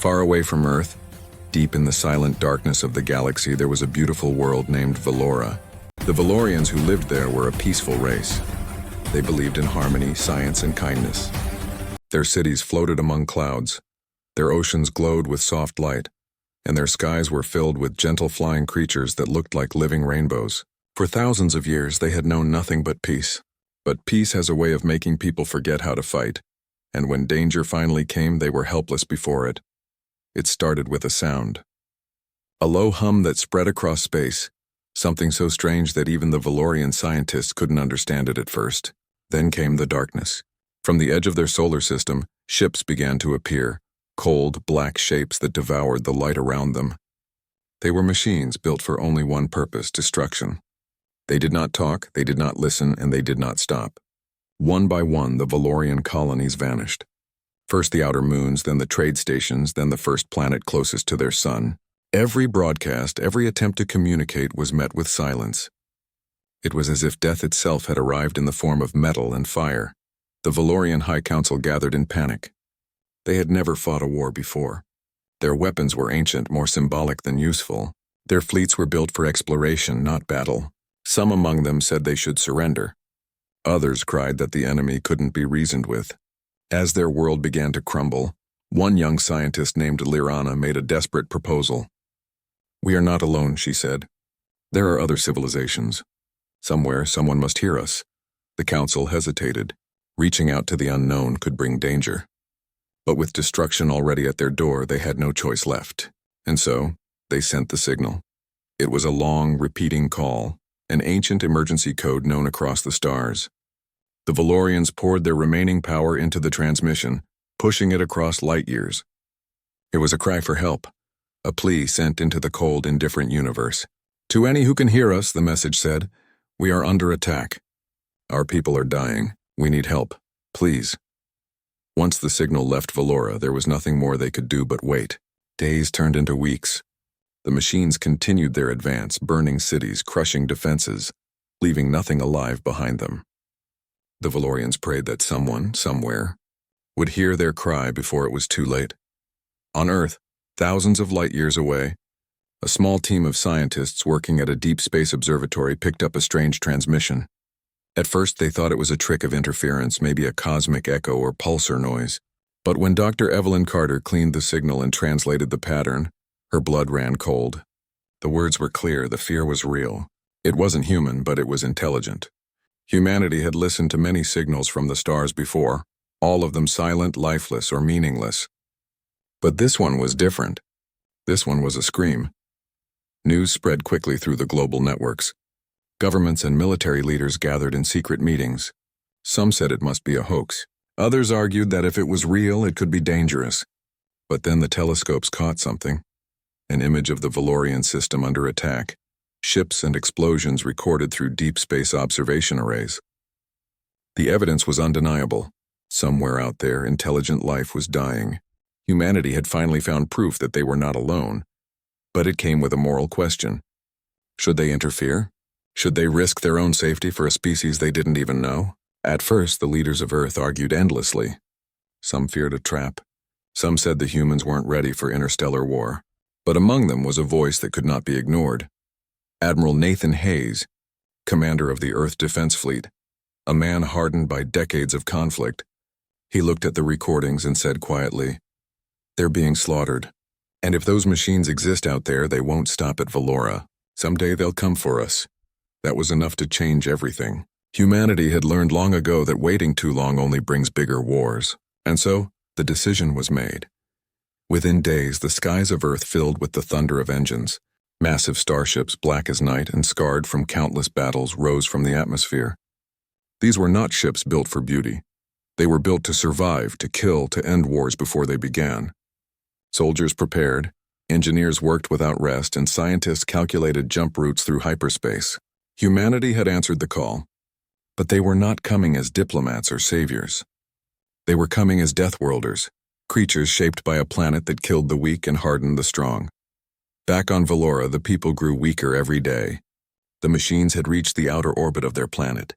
Far away from Earth, deep in the silent darkness of the galaxy, there was a beautiful world named Valora. The Valorians who lived there were a peaceful race. They believed in harmony, science, and kindness. Their cities floated among clouds. Their oceans glowed with soft light, and their skies were filled with gentle flying creatures that looked like living rainbows. For thousands of years, they had known nothing but peace. But peace has a way of making people forget how to fight, and when danger finally came, they were helpless before it. It started with a sound. A low hum that spread across space, something so strange that even the Valorian scientists couldn't understand it at first. Then came the darkness. From the edge of their solar system, ships began to appear, cold, black shapes that devoured the light around them. They were machines built for only one purpose: destruction. They did not talk, they did not listen, and they did not stop. One by one, the Valorian colonies vanished. First the outer moons, then the trade stations, then the first planet closest to their sun. Every broadcast, every attempt to communicate was met with silence. It was as if death itself had arrived in the form of metal and fire. The Valorian High Council gathered in panic. They had never fought a war before. Their weapons were ancient, more symbolic than useful. Their fleets were built for exploration, not battle. Some among them said they should surrender. Others cried that the enemy couldn't be reasoned with. As their world began to crumble, one young scientist named Lirana made a desperate proposal. "We are not alone," she said. "There are other civilizations. Somewhere, someone must hear us." The council hesitated. Reaching out to the unknown could bring danger. But with destruction already at their door, they had no choice left. And so, they sent the signal. It was a long, repeating call, an ancient emergency code known across the stars. The Valorians poured their remaining power into the transmission, pushing it across light years. It was a cry for help, a plea sent into the cold, indifferent universe. "To any who can hear us," the message said, "we are under attack. Our people are dying. We need help. Please." Once the signal left Valora, there was nothing more they could do but wait. Days turned into weeks. The machines continued their advance, burning cities, crushing defenses, leaving nothing alive behind them. The Valorians prayed that someone, somewhere, would hear their cry before it was too late. On Earth, thousands of light years away, a small team of scientists working at a deep space observatory picked up a strange transmission. At first, they thought it was a trick of interference, maybe a cosmic echo or pulsar noise. But when Dr. Evelyn Carter cleaned the signal and translated the pattern, her blood ran cold. The words were clear, the fear was real. It wasn't human, but it was intelligent. Humanity had listened to many signals from the stars before, all of them silent, lifeless, or meaningless. But this one was different. This one was a scream. News spread quickly through the global networks. Governments and military leaders gathered in secret meetings. Some said it must be a hoax. Others argued that if it was real, it could be dangerous. But then the telescopes caught something. An image of the Valorian system under attack. Ships and explosions recorded through deep space observation arrays. The evidence was undeniable. Somewhere out there, intelligent life was dying. Humanity had finally found proof that they were not alone. But it came with a moral question. Should they interfere? Should they risk their own safety for a species they didn't even know? At first, the leaders of Earth argued endlessly. Some feared a trap. Some said the humans weren't ready for interstellar war. But among them was a voice that could not be ignored. Admiral Nathan Hayes, commander of the Earth Defense Fleet, a man hardened by decades of conflict. He looked at the recordings and said quietly, "They're being slaughtered. And if those machines exist out there, they won't stop at Valora. Someday they'll come for us." That was enough to change everything. Humanity had learned long ago that waiting too long only brings bigger wars. And so, the decision was made. Within days, the skies of Earth filled with the thunder of engines. Massive starships, black as night and scarred from countless battles, rose from the atmosphere. These were not ships built for beauty. They were built to survive, to kill, to end wars before they began. Soldiers prepared, engineers worked without rest, and scientists calculated jump routes through hyperspace. Humanity had answered the call. But they were not coming as diplomats or saviors. They were coming as deathworlders, creatures shaped by a planet that killed the weak and hardened the strong. Back on Valora, the people grew weaker every day. The machines had reached the outer orbit of their planet.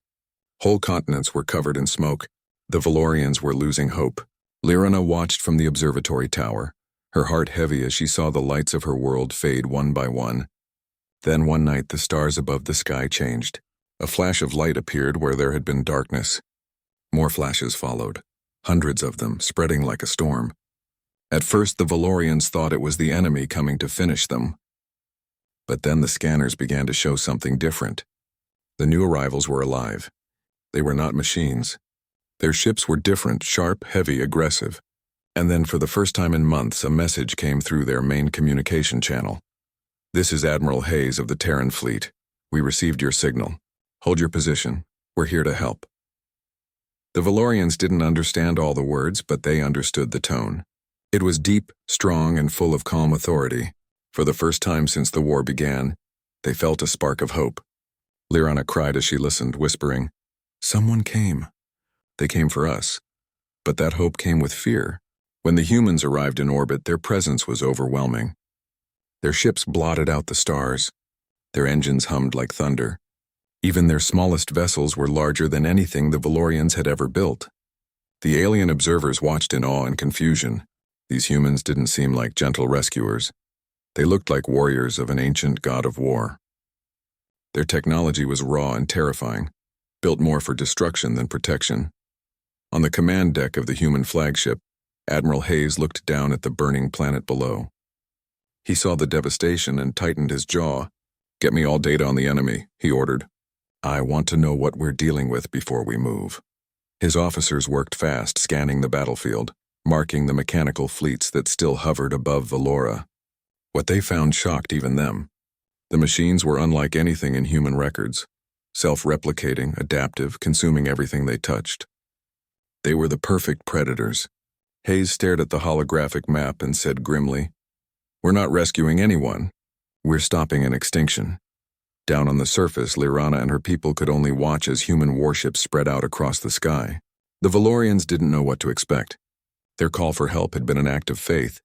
Whole continents were covered in smoke. The Valorians were losing hope. Lirana watched from the observatory tower, her heart heavy as she saw the lights of her world fade one by one. Then one night the stars above the sky changed. A flash of light appeared where there had been darkness. More flashes followed, hundreds of them, spreading like a storm. At first the Valorians thought it was the enemy coming to finish them. But then the scanners began to show something different. The new arrivals were alive. They were not machines. Their ships were different, sharp, heavy, aggressive. And then for the first time in months, a message came through their main communication channel. "This is Admiral Hayes of the Terran Fleet. We received your signal. Hold your position. We're here to help." The Valorians didn't understand all the words, but they understood the tone. It was deep, strong, and full of calm authority. For the first time since the war began, they felt a spark of hope. Lyrana cried as she listened, whispering, "Someone came. They came for us." But that hope came with fear. When the humans arrived in orbit, their presence was overwhelming. Their ships blotted out the stars. Their engines hummed like thunder. Even their smallest vessels were larger than anything the Valorians had ever built. The alien observers watched in awe and confusion. These humans didn't seem like gentle rescuers. They looked like warriors of an ancient god of war. Their technology was raw and terrifying, built more for destruction than protection. On the command deck of the human flagship, Admiral Hayes looked down at the burning planet below. He saw the devastation and tightened his jaw. "Get me all data on the enemy," he ordered. "I want to know what we're dealing with before we move." His officers worked fast, scanning the battlefield, marking the mechanical fleets that still hovered above Valora. What they found shocked even them. The machines were unlike anything in human records, self-replicating, adaptive, consuming everything they touched. They were the perfect predators. Hayes stared at the holographic map and said grimly, "We're not rescuing anyone. We're stopping an extinction." Down on the surface, Lyrana and her people could only watch as human warships spread out across the sky. The Valorians didn't know what to expect. Their call for help had been an act of faith,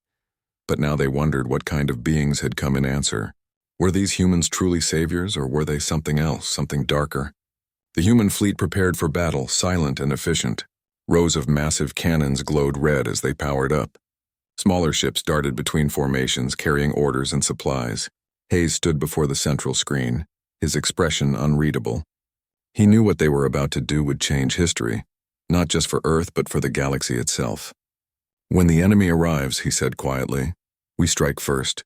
but now they wondered what kind of beings had come in answer. Were these humans truly saviors, or were they something else, something darker? The human fleet prepared for battle, silent and efficient. Rows of massive cannons glowed red as they powered up. Smaller ships darted between formations, carrying orders and supplies. Hayes stood before the central screen, his expression unreadable. He knew what they were about to do would change history, not just for Earth but for the galaxy itself. "When the enemy arrives," he said quietly, "we strike first.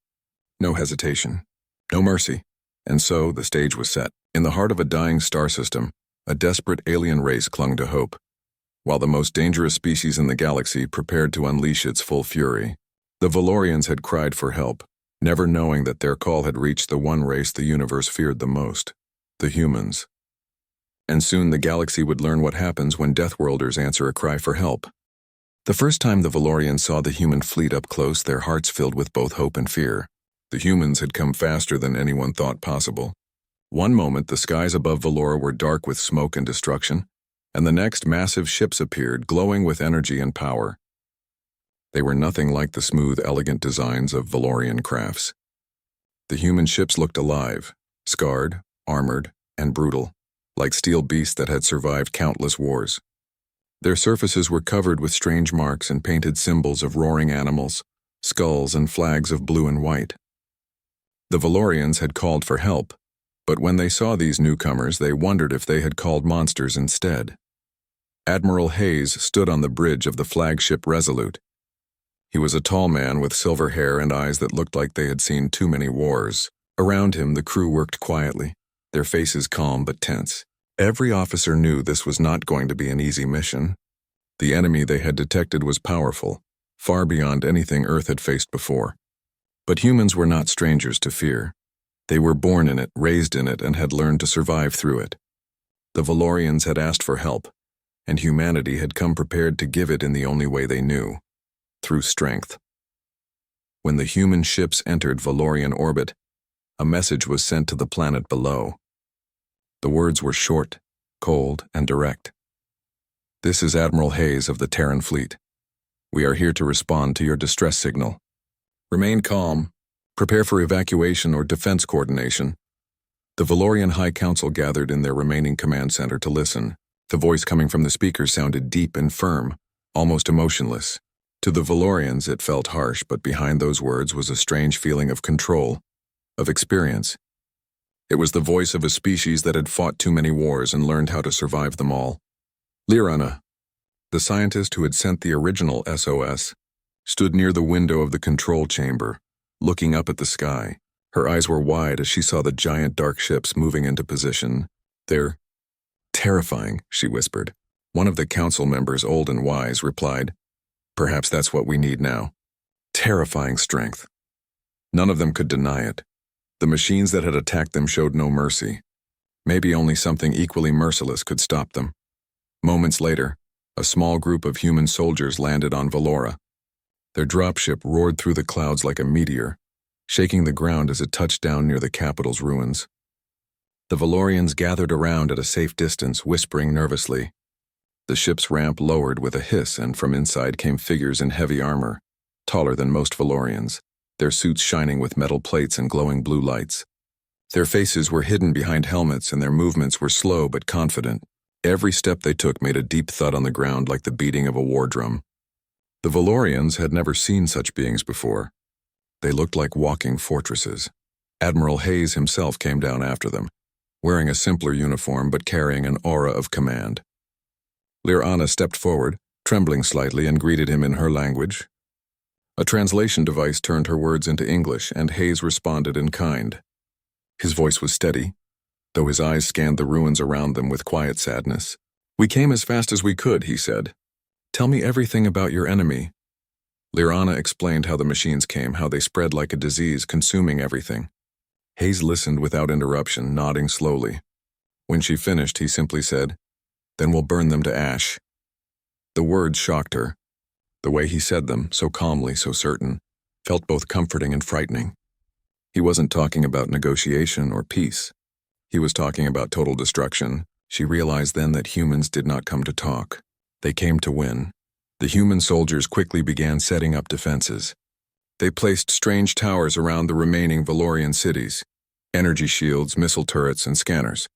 No hesitation. No mercy." And so the stage was set. In the heart of a dying star system, a desperate alien race clung to hope, while the most dangerous species in the galaxy prepared to unleash its full fury. The Valorians had cried for help, never knowing that their call had reached the one race the universe feared the most, the humans. And soon the galaxy would learn what happens when Deathworlders answer a cry for help. The first time the Valorians saw the human fleet up close, their hearts filled with both hope and fear. The humans had come faster than anyone thought possible. One moment the skies above Valora were dark with smoke and destruction, and the next massive ships appeared, glowing with energy and power. They were nothing like the smooth, elegant designs of Valorian crafts. The human ships looked alive, scarred, armored, and brutal, like steel beasts that had survived countless wars. Their surfaces were covered with strange marks and painted symbols of roaring animals, skulls and flags of blue and white. The Valorians had called for help, but when they saw these newcomers, they wondered if they had called monsters instead. Admiral Hayes stood on the bridge of the flagship Resolute. He was a tall man with silver hair and eyes that looked like they had seen too many wars. Around him, the crew worked quietly, their faces calm but tense. Every officer knew this was not going to be an easy mission. The enemy they had detected was powerful, far beyond anything Earth had faced before. But humans were not strangers to fear. They were born in it, raised in it, and had learned to survive through it. The Valorians had asked for help, and humanity had come prepared to give it in the only way they knew, through strength. When the human ships entered Valorian orbit, a message was sent to the planet below. The words were short, cold, and direct. "This is Admiral Hayes of the Terran Fleet. We are here to respond to your distress signal. Remain calm. Prepare for evacuation or defense coordination." The Valorian High Council gathered in their remaining command center to listen. The voice coming from the speaker sounded deep and firm, almost emotionless. To the Valorians, it felt harsh, but behind those words was a strange feeling of control, of experience. It was the voice of a species that had fought too many wars and learned how to survive them all. Liranna, the scientist who had sent the original SOS, stood near the window of the control chamber, looking up at the sky. Her eyes were wide as she saw the giant dark ships moving into position. "They're terrifying," she whispered. One of the council members, old and wise, replied, "Perhaps that's what we need now. Terrifying strength." None of them could deny it. The machines that had attacked them showed no mercy. Maybe only something equally merciless could stop them. Moments later, a small group of human soldiers landed on Valora. Their dropship roared through the clouds like a meteor, shaking the ground as it touched down near the capital's ruins. The Valorians gathered around at a safe distance, whispering nervously. The ship's ramp lowered with a hiss, and from inside came figures in heavy armor, taller than most Valorians, their suits shining with metal plates and glowing blue lights. Their faces were hidden behind helmets, and their movements were slow but confident. Every step they took made a deep thud on the ground like the beating of a war drum. The Valorians had never seen such beings before. They looked like walking fortresses. Admiral Hayes himself came down after them, wearing a simpler uniform but carrying an aura of command. Liranna stepped forward, trembling slightly, and greeted him in her language. A translation device turned her words into English, and Hayes responded in kind. His voice was steady, though his eyes scanned the ruins around them with quiet sadness. "We came as fast as we could," he said. "Tell me everything about your enemy." Liranna explained how the machines came, how they spread like a disease, consuming everything. Hayes listened without interruption, nodding slowly. When she finished, he simply said, "Then we'll burn them to ash." The words shocked her. The way he said them, so calmly, so certain, felt both comforting and frightening. He wasn't talking about negotiation or peace. He was talking about total destruction. She realized then that humans did not come to talk. They came to win. The human soldiers quickly began setting up defenses. They placed strange towers around the remaining Valorian cities, energy shields, missile turrets, and scanners.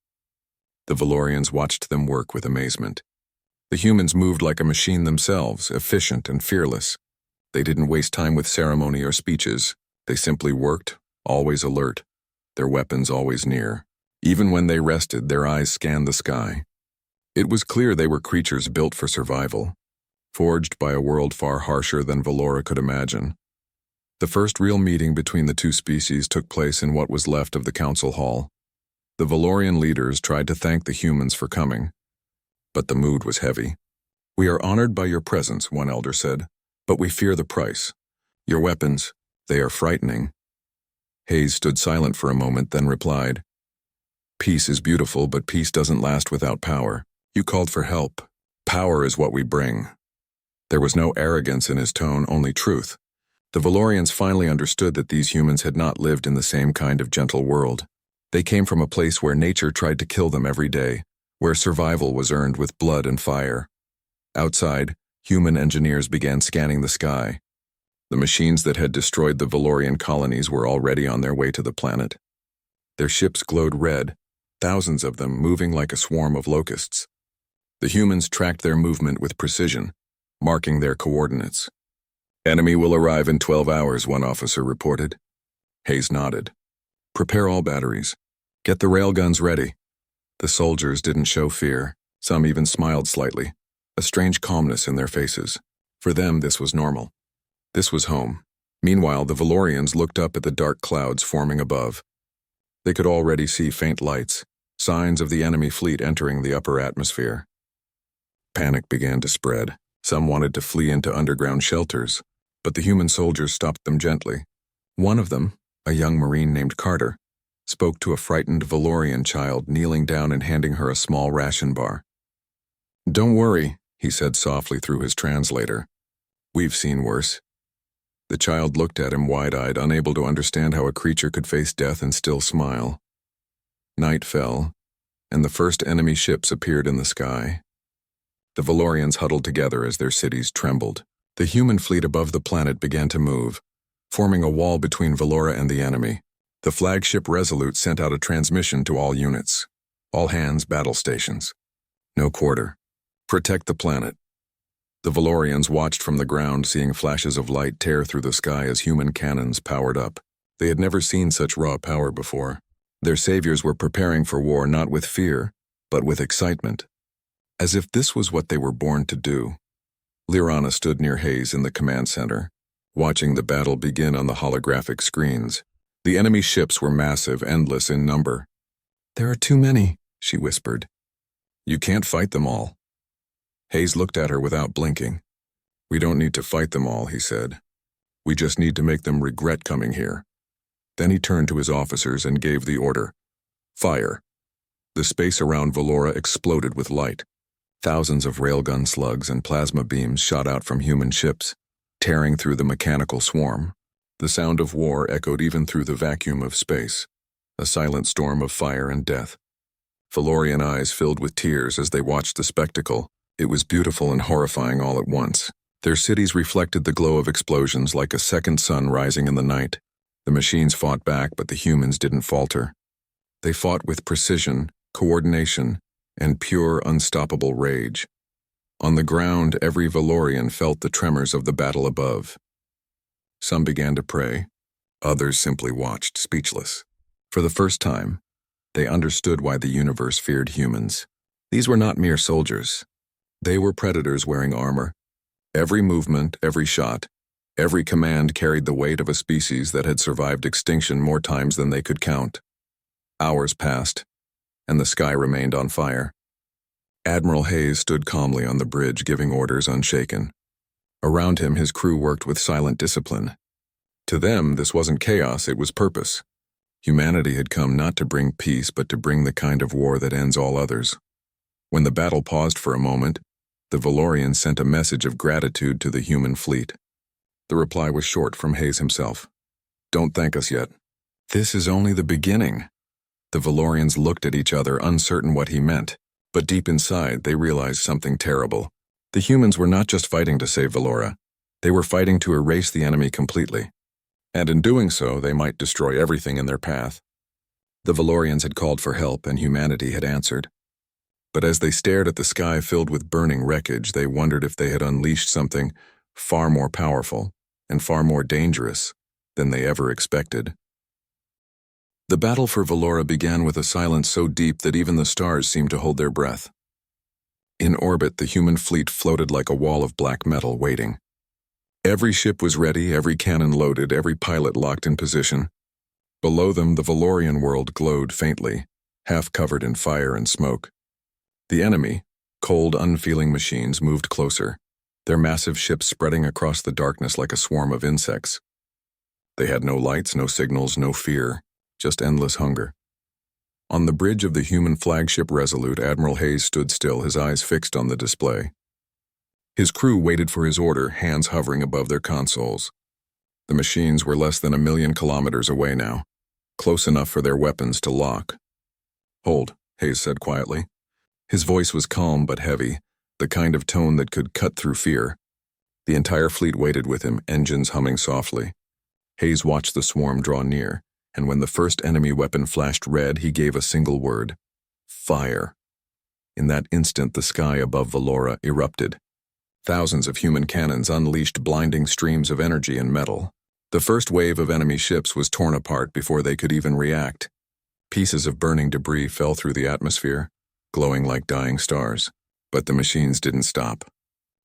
The Valorians watched them work with amazement. The humans moved like a machine themselves, efficient and fearless. They didn't waste time with ceremony or speeches. They simply worked, always alert, their weapons always near. Even when they rested, their eyes scanned the sky. It was clear they were creatures built for survival, forged by a world far harsher than Valora could imagine. The first real meeting between the two species took place in what was left of the council hall. The Valorian leaders tried to thank the humans for coming, but the mood was heavy. "We are honored by your presence," one elder said, "but we fear the price. Your weapons, they are frightening." Hayes stood silent for a moment, then replied, "Peace is beautiful, but peace doesn't last without power. You called for help. Power is what we bring." There was no arrogance in his tone, only truth. The Valorians finally understood that these humans had not lived in the same kind of gentle world. They came from a place where nature tried to kill them every day, where survival was earned with blood and fire. Outside, human engineers began scanning the sky. The machines that had destroyed the Valorian colonies were already on their way to the planet. Their ships glowed red, thousands of them moving like a swarm of locusts. The humans tracked their movement with precision, marking their coordinates. "Enemy will arrive in 12 hours, one officer reported. Hayes nodded. "Prepare all batteries. Get the railguns ready." The soldiers didn't show fear. Some even smiled slightly, a strange calmness in their faces. For them, this was normal. This was home. Meanwhile, the Valorians looked up at the dark clouds forming above. They could already see faint lights, signs of the enemy fleet entering the upper atmosphere. Panic began to spread. Some wanted to flee into underground shelters, but the human soldiers stopped them gently. One of them, a young Marine named Carter, spoke to a frightened Valorian child kneeling down and handing her a small ration bar. "Don't worry," he said softly through his translator. "We've seen worse." The child looked at him wide-eyed, unable to understand how a creature could face death and still smile. Night fell, and the first enemy ships appeared in the sky. The Valorians huddled together as their cities trembled. The human fleet above the planet began to move, forming a wall between Valora and the enemy. The flagship Resolute sent out a transmission to all units. "All hands, battle stations. No quarter. Protect the planet." The Valorians watched from the ground, seeing flashes of light tear through the sky as human cannons powered up. They had never seen such raw power before. Their saviors were preparing for war not with fear, but with excitement. As if this was what they were born to do. Lyrana stood near Hayes in the command center, watching the battle begin on the holographic screens. The enemy ships were massive, endless in number. "There are too many," she whispered. "You can't fight them all." Hayes looked at her without blinking. "We don't need to fight them all," he said. "We just need to make them regret coming here." Then he turned to his officers and gave the order. "Fire." The space around Valora exploded with light. Thousands of railgun slugs and plasma beams shot out from human ships, tearing through the mechanical swarm. The sound of war echoed even through the vacuum of space, a silent storm of fire and death. Valorian eyes filled with tears as they watched the spectacle. It was beautiful and horrifying all at once. Their cities reflected the glow of explosions like a second sun rising in the night. The machines fought back, but the humans didn't falter. They fought with precision, coordination, and pure, unstoppable rage. On the ground, every Valorian felt the tremors of the battle above. Some began to pray. Others simply watched, speechless. For the first time, they understood why the universe feared humans. These were not mere soldiers. They were predators wearing armor. Every movement, every shot, every command carried the weight of a species that had survived extinction more times than they could count. Hours passed, and the sky remained on fire. Admiral Hayes stood calmly on the bridge, giving orders unshaken. Around him, his crew worked with silent discipline. To them, this wasn't chaos, it was purpose. Humanity had come not to bring peace, but to bring the kind of war that ends all others. When the battle paused for a moment, the Valorians sent a message of gratitude to the human fleet. The reply was short from Hayes himself. "Don't thank us yet. This is only the beginning." The Valorians looked at each other, uncertain what he meant, but deep inside they realized something terrible. The humans were not just fighting to save Valora. They were fighting to erase the enemy completely. And in doing so, they might destroy everything in their path. The Valorians had called for help, and humanity had answered. But as they stared at the sky filled with burning wreckage, they wondered if they had unleashed something far more powerful and far more dangerous than they ever expected. The battle for Valora began with a silence so deep that even the stars seemed to hold their breath. In orbit, the human fleet floated like a wall of black metal waiting. Every ship was ready, every cannon loaded, every pilot locked in position. Below them, the Valorian world glowed faintly, half covered in fire and smoke. The enemy, cold, unfeeling machines, moved closer, their massive ships spreading across the darkness like a swarm of insects. They had no lights, no signals, no fear, just endless hunger. On the bridge of the human flagship Resolute, Admiral Hayes stood still, his eyes fixed on the display. His crew waited for his order, hands hovering above their consoles. The machines were less than 1,000,000 kilometers away now, close enough for their weapons to lock. "Hold," Hayes said quietly. His voice was calm but heavy, the kind of tone that could cut through fear. The entire fleet waited with him, engines humming softly. Hayes watched the swarm draw near, and when the first enemy weapon flashed red, he gave a single word: fire. In that instant, the sky above Valora erupted. Thousands of human cannons unleashed blinding streams of energy and metal. The first wave of enemy ships was torn apart before they could even react. Pieces of burning debris fell through the atmosphere, glowing like dying stars. But the machines didn't stop.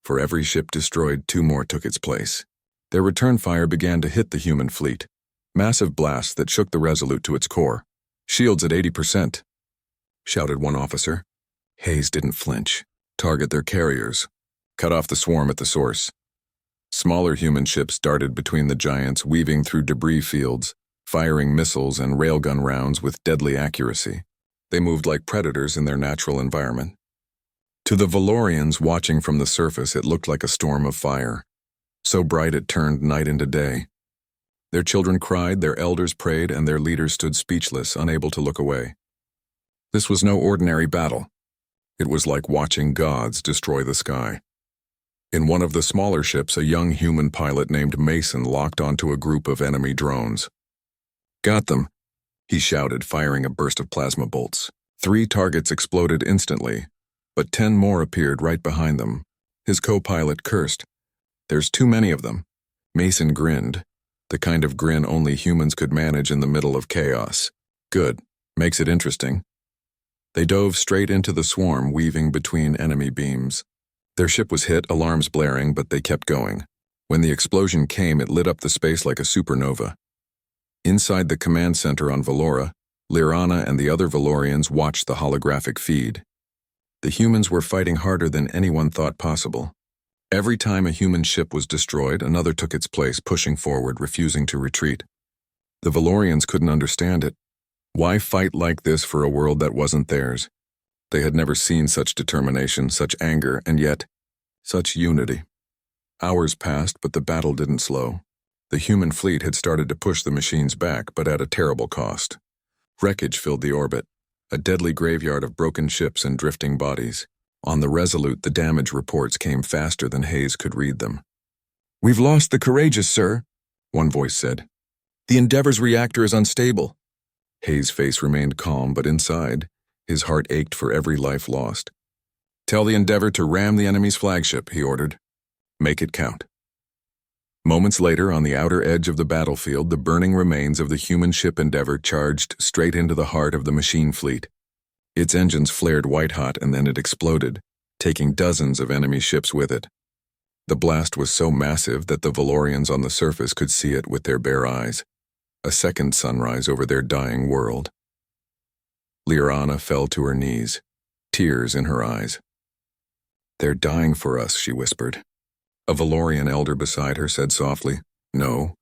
For every ship destroyed, 2 more took its place. Their return fire began to hit the human fleet. Massive blasts that shook the Resolute to its core. "Shields at 80%, shouted one officer. Hayes didn't flinch. "Target their carriers. Cut off the swarm at the source." Smaller human ships darted between the giants, weaving through debris fields, firing missiles and railgun rounds with deadly accuracy. They moved like predators in their natural environment. To the Valorians watching from the surface, it looked like a storm of fire, so bright it turned night into day. Their children cried, their elders prayed, and their leaders stood speechless, unable to look away. This was no ordinary battle. It was like watching gods destroy the sky. In one of the smaller ships, a young human pilot named Mason locked onto a group of enemy drones. "Got them," he shouted, firing a burst of plasma bolts. 3 targets exploded instantly, but 10 more appeared right behind them. His co-pilot cursed. There's too many of them. Mason grinned, the kind of grin only humans could manage in the middle of chaos. Good. Makes it interesting. They dove straight into the swarm, weaving between enemy beams. Their ship was hit, alarms blaring, but they kept going. When the explosion came, it lit up the space like a supernova. Inside the command center on Valora, Lyrana and the other Valorians watched the holographic feed. The humans were fighting harder than anyone thought possible. Every time a human ship was destroyed, another took its place, pushing forward, refusing to retreat. The Valorians couldn't understand it. Why fight like this for a world that wasn't theirs? They had never seen such determination, such anger, and yet, such unity. Hours passed, but the battle didn't slow. The human fleet had started to push the machines back, but at a terrible cost. Wreckage filled the orbit, a deadly graveyard of broken ships and drifting bodies. On the Resolute, the damage reports came faster than Hayes could read them. "We've lost the Courageous, sir," one voice said. "The Endeavor's reactor is unstable." Hayes' face remained calm, but inside, his heart ached for every life lost. "Tell the Endeavor to ram the enemy's flagship," he ordered. "Make it count." Moments later, on the outer edge of the battlefield, the burning remains of the human ship Endeavor charged straight into the heart of the machine fleet. Its engines flared white-hot and then it exploded, taking dozens of enemy ships with it. The blast was so massive that the Valorians on the surface could see it with their bare eyes. A second sunrise over their dying world. Lyrana fell to her knees, tears in her eyes. "They're dying for us," she whispered. A Valorian elder beside her said softly, "No,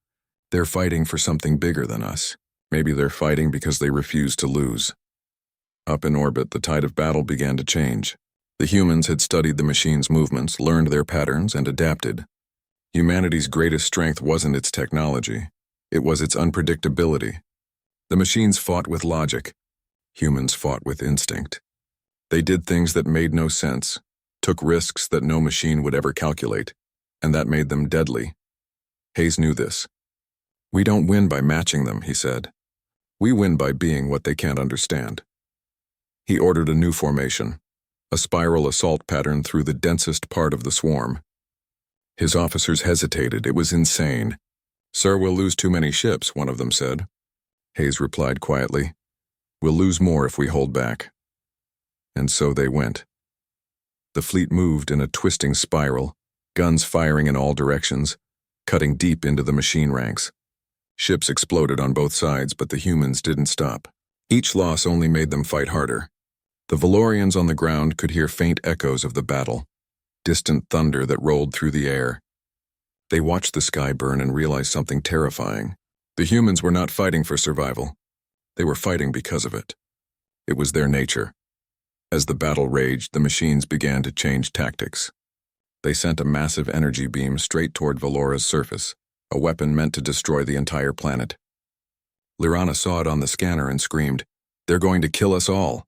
they're fighting for something bigger than us. Maybe they're fighting because they refuse to lose." Up in orbit, the tide of battle began to change. The humans had studied the machine's movements, learned their patterns, and adapted. Humanity's greatest strength wasn't its technology. It was its unpredictability. The machines fought with logic. Humans fought with instinct. They did things that made no sense, took risks that no machine would ever calculate, and that made them deadly. Hayes knew this. "We don't win by matching them," he said. "We win by being what they can't understand." He ordered a new formation, a spiral assault pattern through the densest part of the swarm. His officers hesitated. It was insane. "Sir, we'll lose too many ships," one of them said. Hayes replied quietly, "We'll lose more if we hold back." And so they went. The fleet moved in a twisting spiral, guns firing in all directions, cutting deep into the machine ranks. Ships exploded on both sides, but the humans didn't stop. Each loss only made them fight harder. The Valorians on the ground could hear faint echoes of the battle, distant thunder that rolled through the air. They watched the sky burn and realized something terrifying. The humans were not fighting for survival. They were fighting because of it. It was their nature. As the battle raged, the machines began to change tactics. They sent a massive energy beam straight toward Valora's surface, a weapon meant to destroy the entire planet. Lyrana saw it on the scanner and screamed, "They're going to kill us all."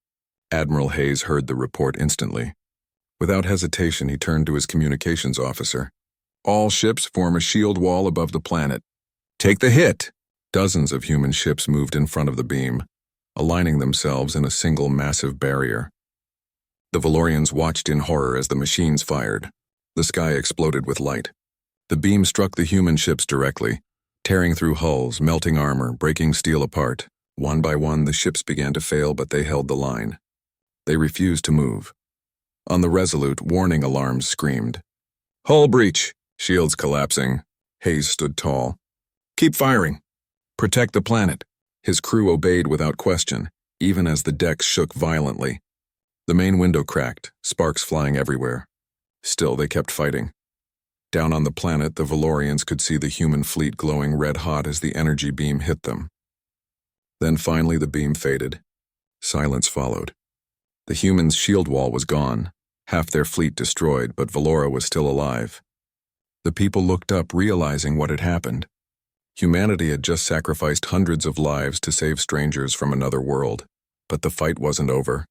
Admiral Hayes heard the report instantly. Without hesitation, he turned to his communications officer. "All ships form a shield wall above the planet. Take the hit!" Dozens of human ships moved in front of the beam, aligning themselves in a single massive barrier. The Valorians watched in horror as the machines fired. The sky exploded with light. The beam struck the human ships directly, tearing through hulls, melting armor, breaking steel apart. One by one, the ships began to fail, but they held the line. They refused to move. On the Resolute, warning alarms screamed. "Hull breach! Shields collapsing." Hayes stood tall. "Keep firing. Protect the planet." His crew obeyed without question, even as the decks shook violently. The main window cracked, sparks flying everywhere. Still, they kept fighting. Down on the planet, the Valorians could see the human fleet glowing red-hot as the energy beam hit them. Then finally the beam faded. Silence followed. The humans' shield wall was gone, half their fleet destroyed, but Valora was still alive. The people looked up, realizing what had happened. Humanity had just sacrificed hundreds of lives to save strangers from another world, but the fight wasn't over.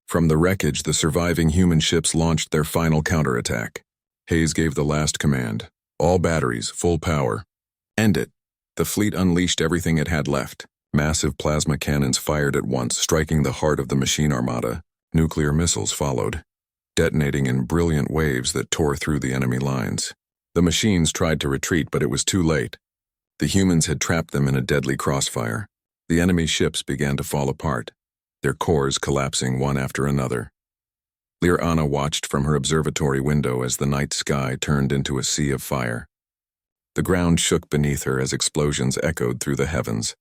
From the wreckage, the surviving human ships launched their final counterattack. Hayes gave the last command. "All batteries, full power. End it." The fleet unleashed everything it had left. Massive plasma cannons fired at once, striking the heart of the machine armada. Nuclear missiles followed. detonating in brilliant waves that tore through the enemy lines. The machines tried to retreat, but it was too late. The humans had trapped them in a deadly crossfire. The enemy ships began to fall apart, their cores collapsing one after another. Liranna watched from her observatory window as the night sky turned into a sea of fire. The ground shook beneath her as explosions echoed through the heavens.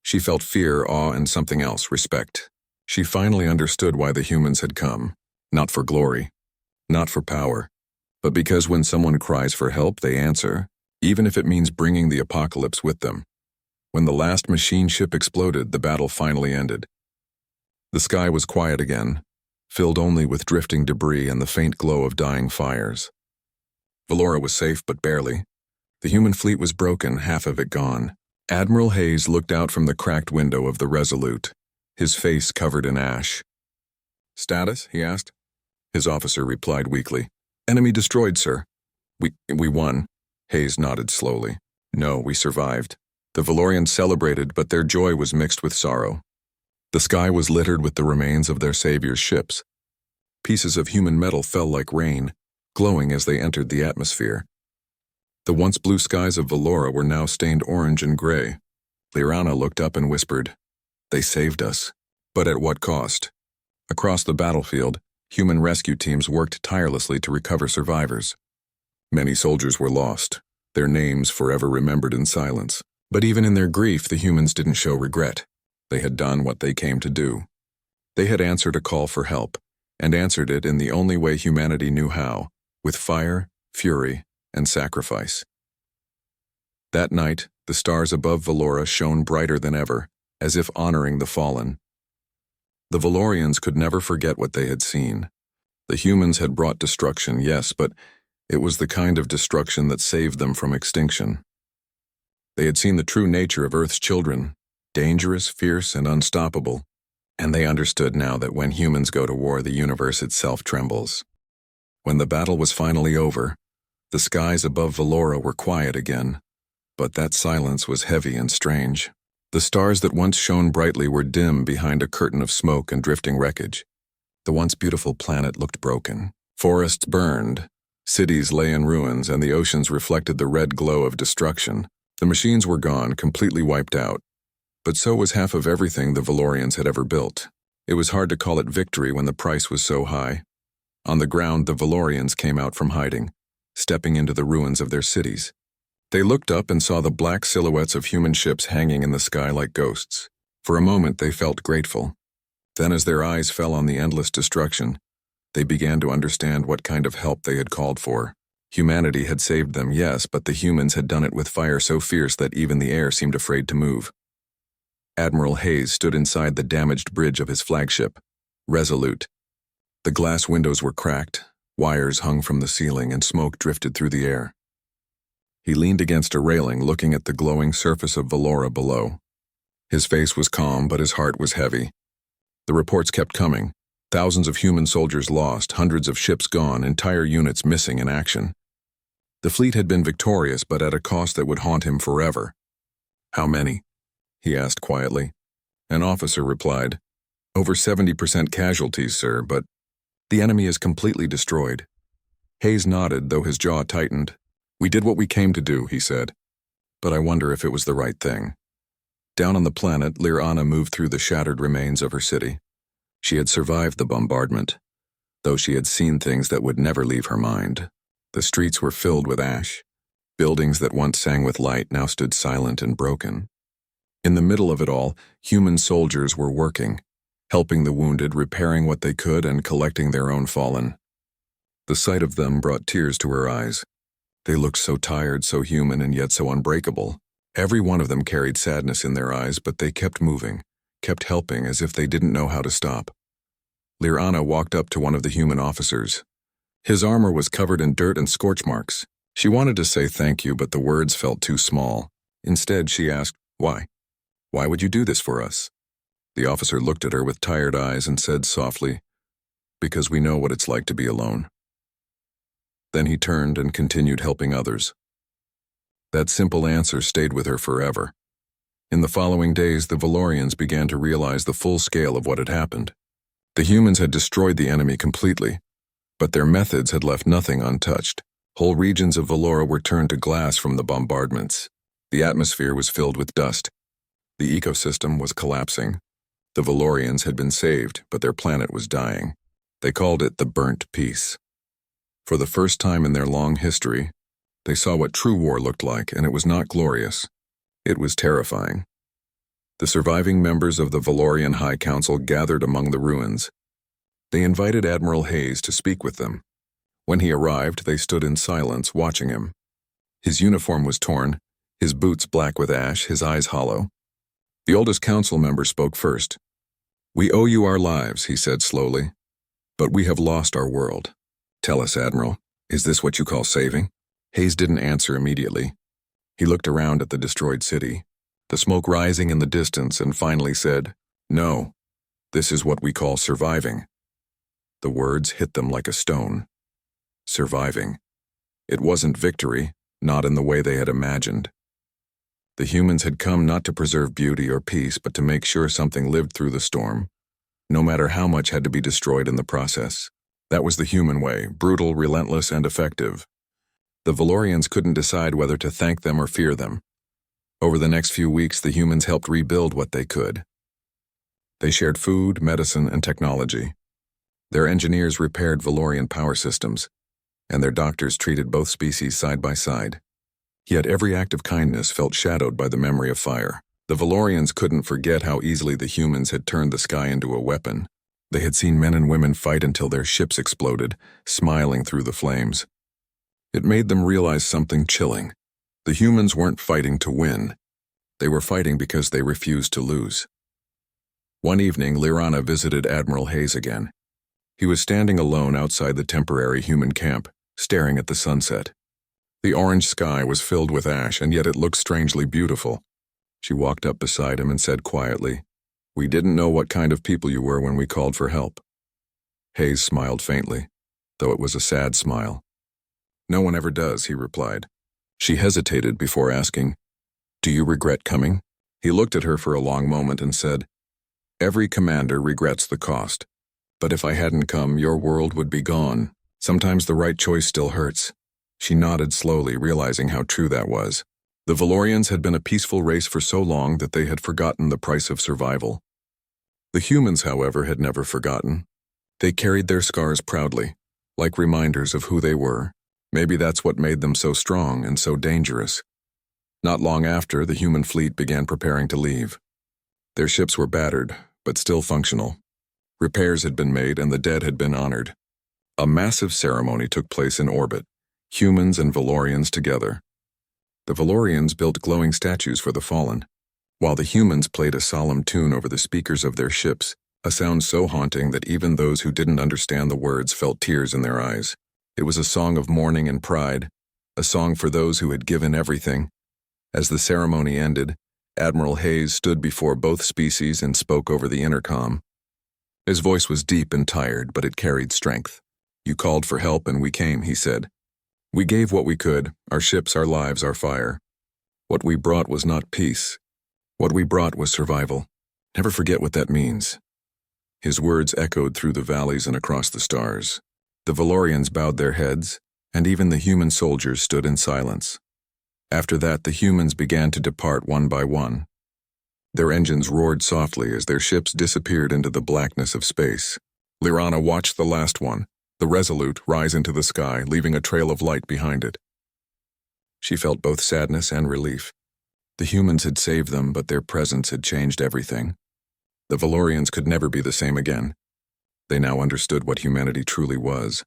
She felt fear, awe, and something else, respect. She finally understood why the humans had come, not for glory, not for power, but because when someone cries for help, they answer, even if it means bringing the apocalypse with them. When the last machine ship exploded, the battle finally ended. The sky was quiet again, filled only with drifting debris and the faint glow of dying fires. Valora was safe, but barely. The human fleet was broken, half of it gone. Admiral Hayes looked out from the cracked window of the Resolute, his face covered in ash. "Status?" he asked. His officer replied weakly. "Enemy destroyed, sir." We won." Hayes nodded slowly. "No, we survived." The Valorians celebrated, but their joy was mixed with sorrow. The sky was littered with the remains of their savior's ships. Pieces of human metal fell like rain, glowing as they entered the atmosphere. The once blue skies of Valora were now stained orange and gray. Liranna looked up and whispered, "They saved us. But at what cost?" Across the battlefield, human rescue teams worked tirelessly to recover survivors. Many soldiers were lost, their names forever remembered in silence. But even in their grief, the humans didn't show regret. They had done what they came to do. They had answered a call for help, and answered it in the only way humanity knew how, with fire, fury, and sacrifice. That night, the stars above Valora shone brighter than ever, as if honoring the fallen. The Valorians could never forget what they had seen. The humans had brought destruction, yes, but it was the kind of destruction that saved them from extinction. They had seen the true nature of Earth's children, dangerous, fierce, and unstoppable, and they understood now that when humans go to war, the universe itself trembles. When the battle was finally over, the skies above Valora were quiet again, but that silence was heavy and strange. The stars that once shone brightly were dim behind a curtain of smoke and drifting wreckage. The once beautiful planet looked broken. Forests burned, cities lay in ruins, and the oceans reflected the red glow of destruction. The machines were gone, completely wiped out. But so was half of everything the Valorians had ever built. It was hard to call it victory when the price was so high. On the ground, the Valorians came out from hiding, stepping into the ruins of their cities. They looked up and saw the black silhouettes of human ships hanging in the sky like ghosts. For a moment, they felt grateful. Then, as their eyes fell on the endless destruction, they began to understand what kind of help they had called for. Humanity had saved them, yes, but the humans had done it with fire so fierce that even the air seemed afraid to move. Admiral Hayes stood inside the damaged bridge of his flagship, Resolute. The glass windows were cracked, wires hung from the ceiling, and smoke drifted through the air. He leaned against a railing, looking at the glowing surface of Valora below. His face was calm, but his heart was heavy. The reports kept coming. Thousands of human soldiers lost, hundreds of ships gone, entire units missing in action. The fleet had been victorious, but at a cost that would haunt him forever. "How many?" he asked quietly. An officer replied, "Over 70% casualties, sir, but the enemy is completely destroyed." Hayes nodded, though his jaw tightened. "We did what we came to do," he said, "but I wonder if it was the right thing." Down on the planet, Liranna moved through the shattered remains of her city. She had survived the bombardment, though she had seen things that would never leave her mind. The streets were filled with ash. Buildings that once sang with light now stood silent and broken. In the middle of it all, human soldiers were working, helping the wounded, repairing what they could, and collecting their own fallen. The sight of them brought tears to her eyes. They looked so tired, so human, and yet so unbreakable. Every one of them carried sadness in their eyes, but they kept moving, kept helping as if they didn't know how to stop. Liranna walked up to one of the human officers. His armor was covered in dirt and scorch marks. She wanted to say thank you, but the words felt too small. Instead, she asked, "Why? Why would you do this for us?" The officer looked at her with tired eyes and said softly, "Because we know what it's like to be alone." Then he turned and continued helping others. That simple answer stayed with her forever. In the following days, the Valorians began to realize the full scale of what had happened. The humans had destroyed the enemy completely, But their methods had left nothing untouched. Whole regions of Valora were turned to glass from the bombardments. The atmosphere was filled with dust. The ecosystem was collapsing. The Valorians had been saved, but their planet was dying. They called it the Burnt Peace. For the first time in their long history, they saw what true war looked like, and it was not glorious. It was terrifying. The surviving members of the Valorian High Council gathered among the ruins. They invited Admiral Hayes to speak with them. When he arrived, they stood in silence, watching him. His uniform was torn, his boots black with ash, his eyes hollow. The oldest council member spoke first. "We owe you our lives," he said slowly, "but we have lost our world. Tell us, Admiral, is this what you call saving?" Hayes didn't answer immediately. He looked around at the destroyed city, the smoke rising in the distance, and finally said, "No, this is what we call surviving." The words hit them like a stone. Surviving. It wasn't victory, not in the way they had imagined. The humans had come not to preserve beauty or peace, but to make sure something lived through the storm, no matter how much had to be destroyed in the process. That was the human way, brutal, relentless, and effective. The Valorians couldn't decide whether to thank them or fear them. Over the next few weeks, the humans helped rebuild what they could. They shared food, medicine, and technology. Their engineers repaired Valorian power systems, and their doctors treated both species side by side. Yet every act of kindness felt shadowed by the memory of fire. The Valorians couldn't forget how easily the humans had turned the sky into a weapon. They had seen men and women fight until their ships exploded, smiling through the flames. It made them realize something chilling. The humans weren't fighting to win. They were fighting because they refused to lose. One evening, Lirana visited Admiral Hayes again. He was standing alone outside the temporary human camp, staring at the sunset. The orange sky was filled with ash, and yet it looked strangely beautiful. She walked up beside him and said quietly, "We didn't know what kind of people you were when we called for help." Hayes smiled faintly, though it was a sad smile. "No one ever does," he replied. She hesitated before asking, "Do you regret coming?" He looked at her for a long moment and said, "Every commander regrets the cost. But if I hadn't come, your world would be gone. Sometimes the right choice still hurts." She nodded slowly, realizing how true that was. The Valorians had been a peaceful race for so long that they had forgotten the price of survival. The humans, however, had never forgotten. They carried their scars proudly, like reminders of who they were. Maybe that's what made them so strong and so dangerous. Not long after, the human fleet began preparing to leave. Their ships were battered, but still functional. Repairs had been made and the dead had been honored. A massive ceremony took place in orbit, humans and Valorians together. The Valorians built glowing statues for the fallen, while the humans played a solemn tune over the speakers of their ships, a sound so haunting that even those who didn't understand the words felt tears in their eyes. It was a song of mourning and pride, a song for those who had given everything. As the ceremony ended, Admiral Hayes stood before both species and spoke over the intercom. His voice was deep and tired, but it carried strength. "You called for help and we came," he said. "We gave what we could, our ships, our lives, our fire. What we brought was not peace. What we brought was survival. Never forget what that means." His words echoed through the valleys and across the stars. The Valorians bowed their heads, and even the human soldiers stood in silence. After that, the humans began to depart one by one. Their engines roared softly as their ships disappeared into the blackness of space. Lirana watched the last one, the Resolute, rise into the sky, leaving a trail of light behind it. She felt both sadness and relief. The humans had saved them, but their presence had changed everything. The Valorians could never be the same again. They now understood what humanity truly was,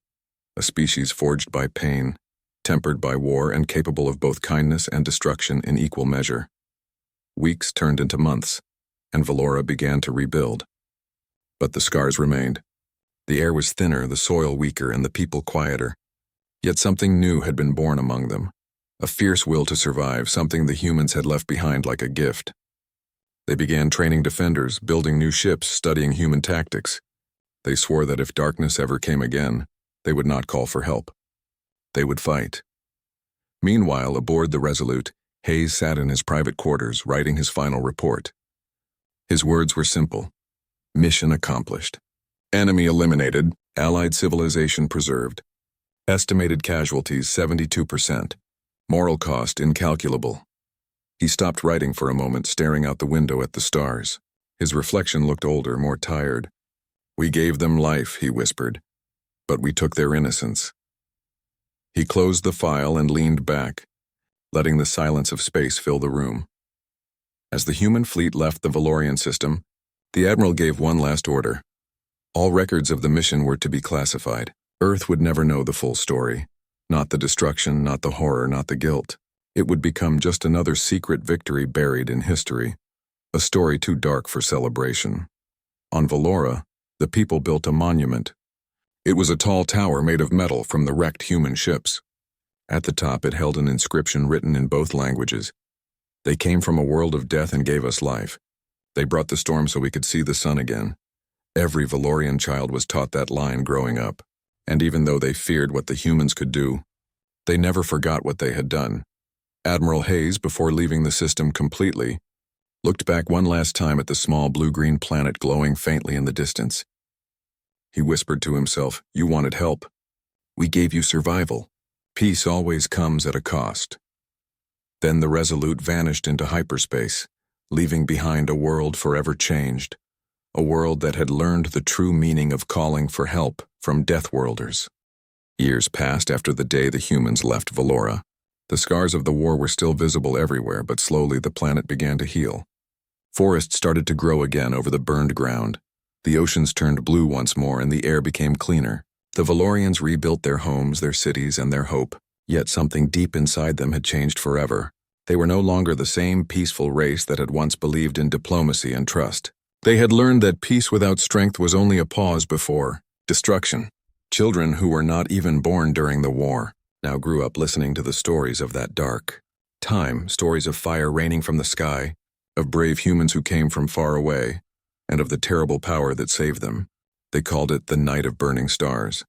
a species forged by pain, tempered by war, and capable of both kindness and destruction in equal measure. Weeks turned into months, and Valora began to rebuild. But the scars remained. The air was thinner, the soil weaker, and the people quieter. Yet something new had been born among them, a fierce will to survive, something the humans had left behind like a gift. They began training defenders, building new ships, studying human tactics. They swore that if darkness ever came again, they would not call for help. They would fight. Meanwhile, aboard the Resolute, Hayes sat in his private quarters, writing his final report. His words were simple: mission accomplished. Enemy eliminated, Allied civilization preserved. Estimated casualties 72%. Moral cost incalculable. He stopped writing for a moment, staring out the window at the stars. His reflection looked older, more tired. We gave them life, he whispered, but we took their innocence. He closed the file and leaned back, letting the silence of space fill the room. As the human fleet left the Valorian system, the Admiral gave one last order. All records of the mission were to be classified. Earth would never know the full story. Not the destruction, not the horror, not the guilt. It would become just another secret victory buried in history. A story too dark for celebration. On Valora, the people built a monument. It was a tall tower made of metal from the wrecked human ships. At the top it held an inscription written in both languages. They came from a world of death and gave us life. They brought the storm so we could see the sun again. Every Valorian child was taught that line growing up. And even though they feared what the humans could do, they never forgot what they had done. Admiral Hayes, before leaving the system completely, looked back one last time at the small blue-green planet glowing faintly in the distance. He whispered to himself, "You wanted help. We gave you survival. Peace always comes at a cost." Then the Resolute vanished into hyperspace, leaving behind a world forever changed. A world that had learned the true meaning of calling for help from Deathworlders. Years passed after the day the humans left Valora. The scars of the war were still visible everywhere, but slowly the planet began to heal. Forests started to grow again over the burned ground. The oceans turned blue once more and the air became cleaner. The Valorians rebuilt their homes, their cities, and their hope. Yet something deep inside them had changed forever. They were no longer the same peaceful race that had once believed in diplomacy and trust. They had learned that peace without strength was only a pause before destruction. Children who were not even born during the war now grew up listening to the stories of that dark time, stories of fire raining from the sky, of brave humans who came from far away, and of the terrible power that saved them. They called it the Night of Burning Stars.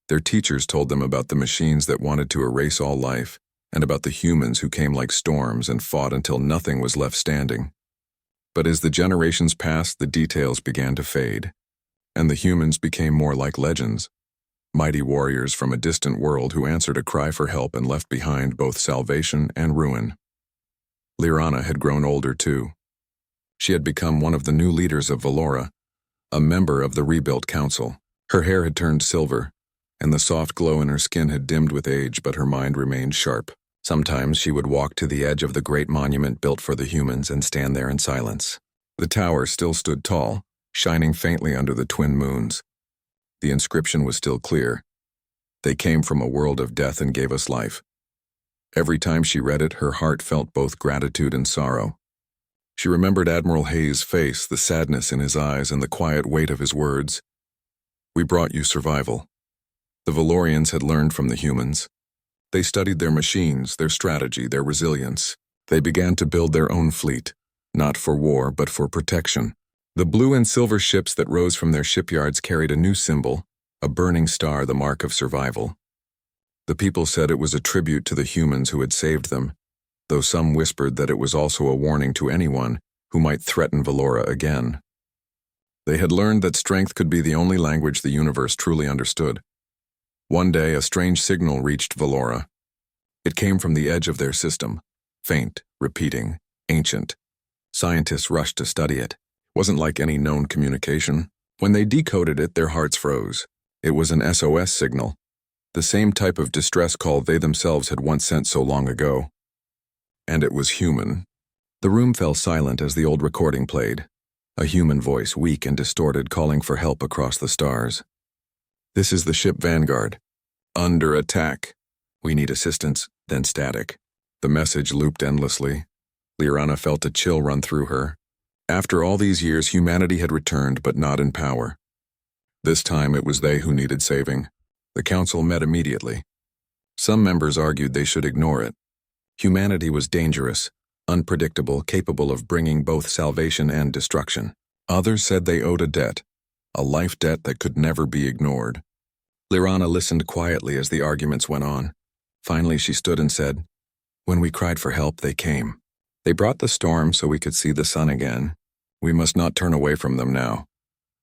Their teachers told them about the machines that wanted to erase all life, and about the humans who came like storms and fought until nothing was left standing. But as the generations passed, the details began to fade, and the humans became more like legends. Mighty warriors from a distant world who answered a cry for help and left behind both salvation and ruin. Lirana had grown older too. She had become one of the new leaders of Valora, a member of the rebuilt council. Her hair had turned silver, and the soft glow in her skin had dimmed with age, but her mind remained sharp. Sometimes she would walk to the edge of the great monument built for the humans and stand there in silence. The tower still stood tall, shining faintly under the twin moons. The inscription was still clear. They came from a world of death and gave us life. Every time she read it, her heart felt both gratitude and sorrow. She remembered Admiral Hayes' face, the sadness in his eyes, and the quiet weight of his words. We brought you survival. The Valorians had learned from the humans. They studied their machines, their strategy, their resilience. They began to build their own fleet, not for war, but for protection. The blue and silver ships that rose from their shipyards carried a new symbol, a burning star, the mark of survival. The people said it was a tribute to the humans who had saved them, though some whispered that it was also a warning to anyone who might threaten Valora again. They had learned that strength could be the only language the universe truly understood. One day, a strange signal reached Valora. It came from the edge of their system, faint, repeating, ancient. Scientists rushed to study it. It wasn't like any known communication. When they decoded it, their hearts froze. It was an SOS signal, the same type of distress call they themselves had once sent so long ago. And it was human. The room fell silent as the old recording played, a human voice, weak and distorted, calling for help across the stars. This is the ship Vanguard. Under attack. We need assistance, then static. The message looped endlessly. Lirana felt a chill run through her. After all these years, humanity had returned, but not in power. This time it was they who needed saving. The council met immediately. Some members argued they should ignore it. Humanity was dangerous, unpredictable, capable of bringing both salvation and destruction. Others said they owed a debt, a life debt that could never be ignored. Lirana listened quietly as the arguments went on. Finally she stood and said, "When we cried for help, they came. They brought the storm so we could see the sun again. We must not turn away from them now."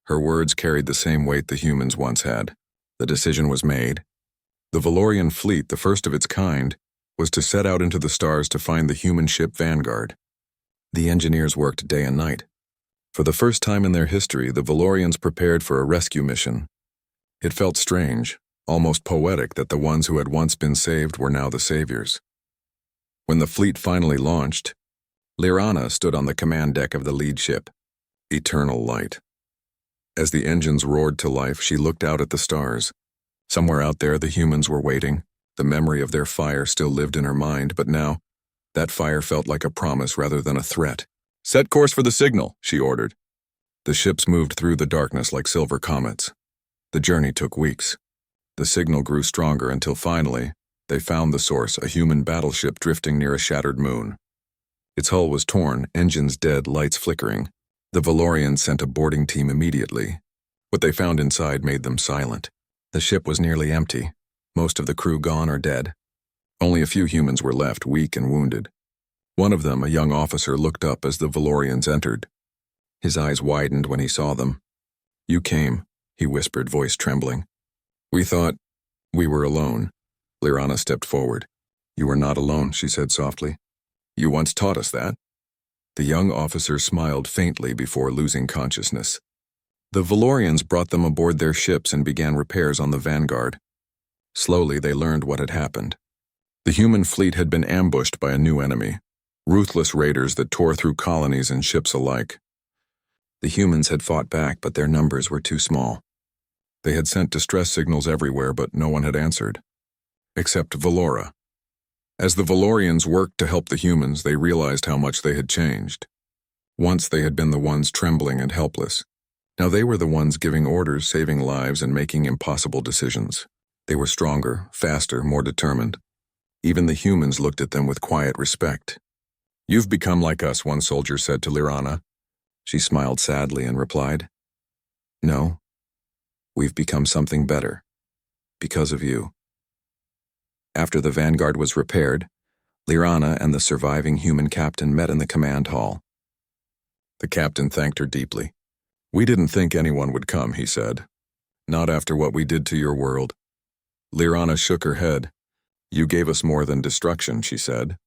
Her words carried the same weight the humans once had. The decision was made. The Valorian fleet, the first of its kind, was to set out into the stars to find the human ship Vanguard. The engineers worked day and night. For the first time in their history, the Valorians prepared for a rescue mission. It felt strange, almost poetic, that the ones who had once been saved were now the saviors. When the fleet finally launched, Lyrana stood on the command deck of the lead ship, Eternal Light. As the engines roared to life, she looked out at the stars. Somewhere out there, the humans were waiting. The memory of their fire still lived in her mind, but now, that fire felt like a promise rather than a threat. "Set course for the signal," she ordered. The ships moved through the darkness like silver comets. The journey took weeks. The signal grew stronger until finally, they found the source, a human battleship drifting near a shattered moon. Its hull was torn, engines dead, lights flickering. The Valorians sent a boarding team immediately. What they found inside made them silent. The ship was nearly empty, most of the crew gone or dead. Only a few humans were left, weak and wounded. One of them, a young officer, looked up as the Valorians entered. His eyes widened when he saw them. "You came," he whispered, voice trembling. "We thought we were alone." Lyrana stepped forward. "You are not alone," she said softly. "You once taught us that." The young officer smiled faintly before losing consciousness. The Valorians brought them aboard their ships and began repairs on the Vanguard. Slowly they learned what had happened. The human fleet had been ambushed by a new enemy, ruthless raiders that tore through colonies and ships alike. The humans had fought back, but their numbers were too small. They had sent distress signals everywhere, but no one had answered. Except Valora. As the Valorians worked to help the humans, they realized how much they had changed. Once they had been the ones trembling and helpless. Now they were the ones giving orders, saving lives, and making impossible decisions. They were stronger, faster, more determined. Even the humans looked at them with quiet respect. "You've become like us," one soldier said to Lyrana. She smiled sadly and replied, "No, we've become something better. Because of you." After the Vanguard was repaired, Lyrana and the surviving human captain met in the command hall. The captain thanked her deeply. "We didn't think anyone would come," he said. "Not after what we did to your world." Lyrana shook her head. "You gave us more than destruction," she said.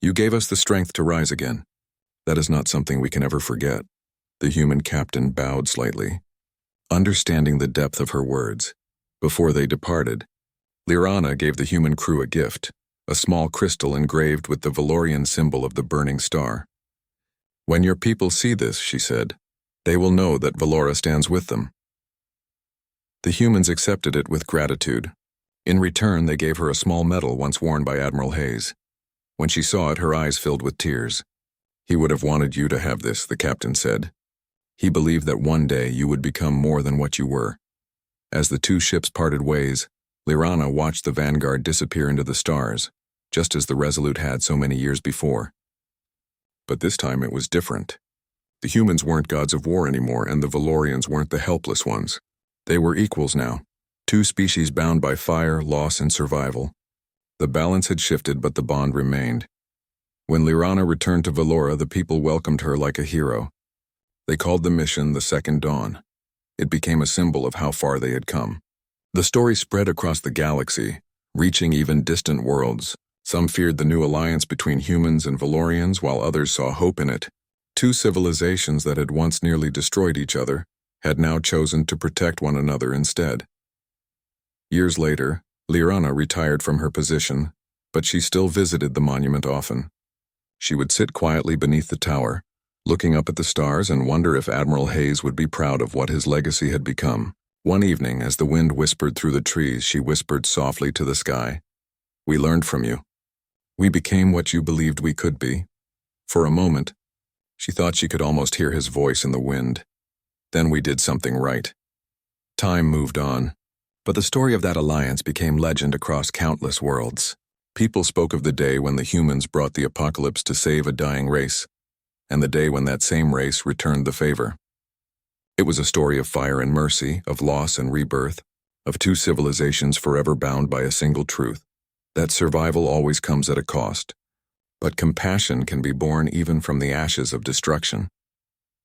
"You gave us the strength to rise again. That is not something we can ever forget." The human captain bowed slightly, understanding the depth of her words. Before they departed, Lyrana gave the human crew a gift, a small crystal engraved with the Valorian symbol of the burning star. "When your people see this," she said, "they will know that Valora stands with them." The humans accepted it with gratitude. In return, they gave her a small medal once worn by Admiral Hayes. When she saw it, her eyes filled with tears. "He would have wanted you to have this," the captain said. "He believed that one day you would become more than what you were." As the two ships parted ways, Lyrana watched the Vanguard disappear into the stars, just as the Resolute had so many years before. But this time it was different. The humans weren't gods of war anymore, and the Valorians weren't the helpless ones. They were equals now, two species bound by fire, loss, and survival. The balance had shifted, but the bond remained. When Lyrana returned to Valora, the people welcomed her like a hero. They called the mission the Second Dawn. It became a symbol of how far they had come. The story spread across the galaxy, reaching even distant worlds. Some feared the new alliance between humans and Valorians, while others saw hope in it. Two civilizations that had once nearly destroyed each other had now chosen to protect one another instead. Years later, Lyrana retired from her position, but she still visited the monument often. She would sit quietly beneath the tower, looking up at the stars, and wonder if Admiral Hayes would be proud of what his legacy had become. One evening, as the wind whispered through the trees, she whispered softly to the sky, "We learned from you. We became what you believed we could be." For a moment, she thought she could almost hear his voice in the wind. "Then we did something right." Time moved on, but the story of that alliance became legend across countless worlds. People spoke of the day when the humans brought the apocalypse to save a dying race, and the day when that same race returned the favor. It was a story of fire and mercy, of loss and rebirth, of two civilizations forever bound by a single truth, that survival always comes at a cost, but compassion can be born even from the ashes of destruction.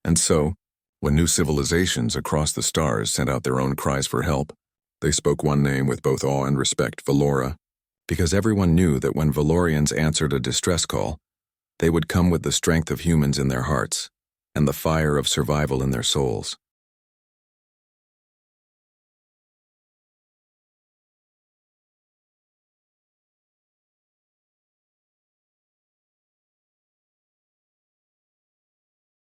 And so, When new civilizations across the stars sent out their own cries for help, they spoke one name with both awe and respect, Valora, because everyone knew that when Valorians answered a distress call, they would come with the strength of humans in their hearts and the fire of survival in their souls.